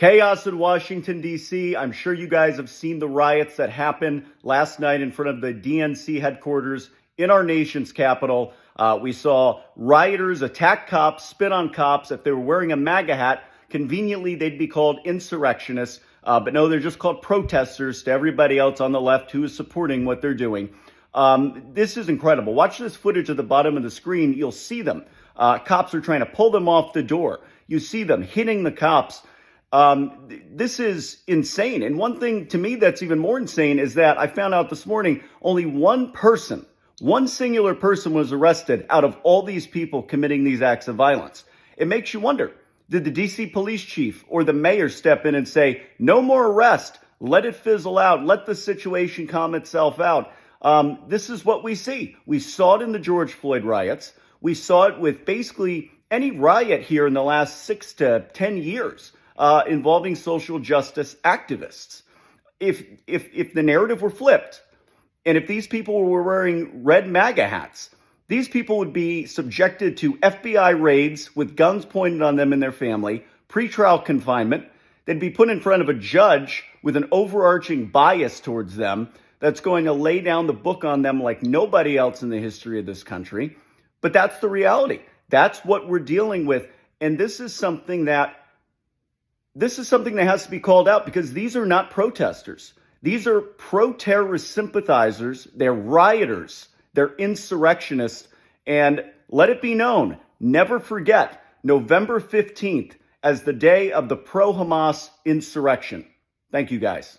Chaos in Washington, D.C. I'm sure you guys have seen the riots that happened last night in front of the DNC headquarters in our nation's capital. We saw rioters attack cops, spit on cops. If they were wearing a MAGA hat, conveniently, they'd be called insurrectionists. But no, they're just called protesters to everybody else on the left who is supporting what they're doing. This is incredible. Watch this footage at the bottom of the screen. You'll see them. Cops are trying to pull them off the door. You see them hitting the cops. This is insane. And one thing to me that's even more insane is that I found out this morning only one singular person was arrested out of all these people committing these acts of violence. It makes you wonder, did the DC police chief or the mayor step in and say, no more arrest, let it fizzle out, let the situation calm itself out? This is what we see. We saw it in the George Floyd riots. We saw it with basically any riot here in the last 6 to 10 years. Involving social justice activists. If the narrative were flipped, and if these people were wearing red MAGA hats, these people would be subjected to FBI raids with guns pointed on them and their family, pretrial confinement. They'd be put in front of a judge with an overarching bias towards them that's going to lay down the book on them like nobody else in the history of this country. But that's the reality. That's what we're dealing with. And this is something that has to be called out, because these are not protesters. These are pro-terrorist sympathizers. They're rioters. They're insurrectionists. And let it be known, never forget November 15th as the day of the pro-Hamas insurrection. Thank you, guys.